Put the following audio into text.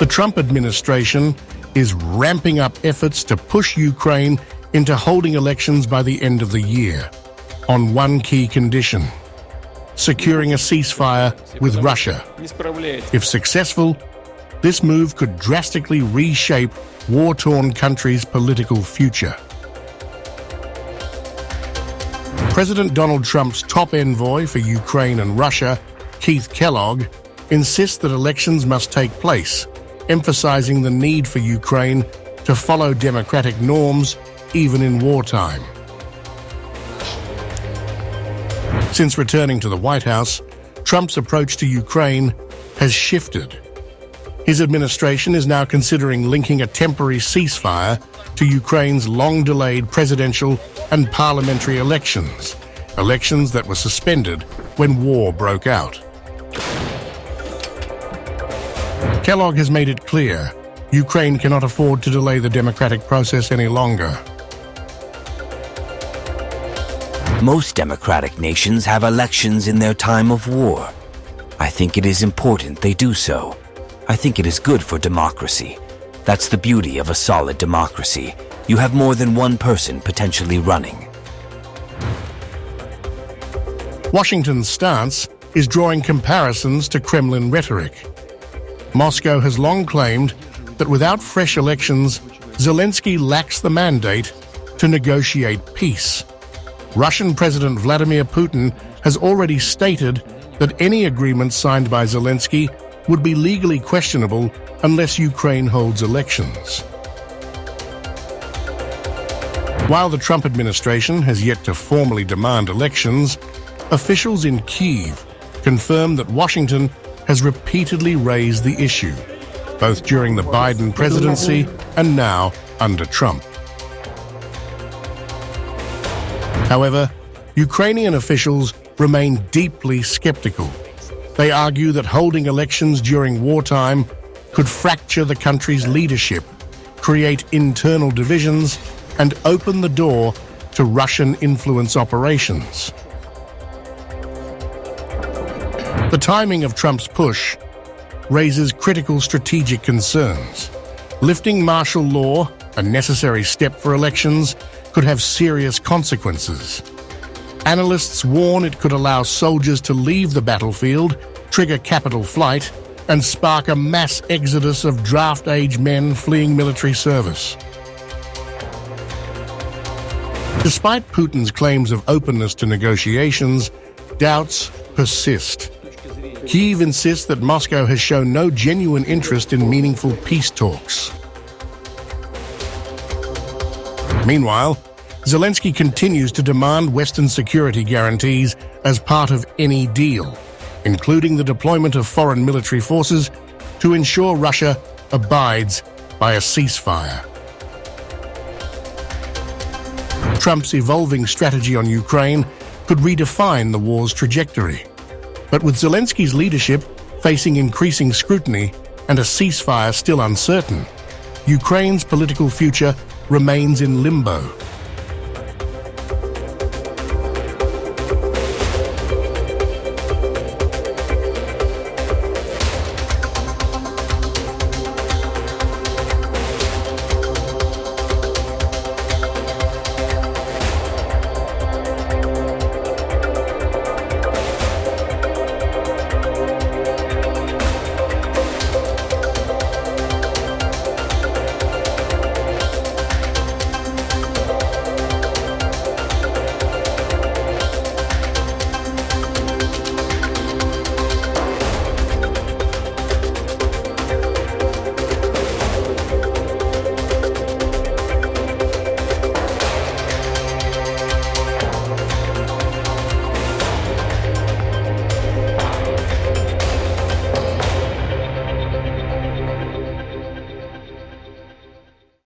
The Trump administration is ramping up efforts to push Ukraine into holding elections by the end of the year, on one key condition: securing a ceasefire with Russia. If successful, this move could drastically reshape war-torn country's political future. President Donald Trump's top envoy for Ukraine and Russia, Kellogg, insists that elections must take place, emphasizing the need for Ukraine to follow democratic norms even in wartime. Since returning to the White House, Trump's approach to Ukraine has shifted. His administration is now considering linking a temporary ceasefire to Ukraine's long-delayed presidential and parliamentary elections that were suspended when war broke out. Kellogg has made it clear Ukraine cannot afford to delay the democratic process any longer. Most democratic nations have elections in their time of war. I think it is important they do so. I think it is good for democracy. That's the beauty of a solid democracy. You have more than one person potentially running. Washington's stance is drawing comparisons to Kremlin rhetoric. Moscow has long claimed that without fresh elections, Zelensky lacks the mandate to negotiate peace. Russian President Vladimir Putin has already stated that any agreement signed by Zelensky would be legally questionable unless Ukraine holds elections. While the Trump administration has yet to formally demand elections, officials in Kyiv confirm that Washington has repeatedly raised the issue, both during the Biden presidency and now under Trump. However, Ukrainian officials remain deeply skeptical. They argue that holding elections during wartime could fracture the country's leadership, create internal divisions, and open the door to Russian influence operations. The timing of Trump's push raises critical strategic concerns. Lifting martial law, a necessary step for elections, could have serious consequences. Analysts warn it could allow soldiers to leave the battlefield, trigger capital flight, and spark a mass exodus of draft-age men fleeing military service. Despite Putin's claims of openness to negotiations, doubts persist. Kyiv insists that Moscow has shown no genuine interest in meaningful peace talks. Meanwhile, Zelensky continues to demand Western security guarantees as part of any deal, including the deployment of foreign military forces to ensure Russia abides by a ceasefire. Trump's evolving strategy on Ukraine could redefine the war's trajectory. But with Zelensky's leadership facing increasing scrutiny and a ceasefire still uncertain, Ukraine's political future remains in limbo.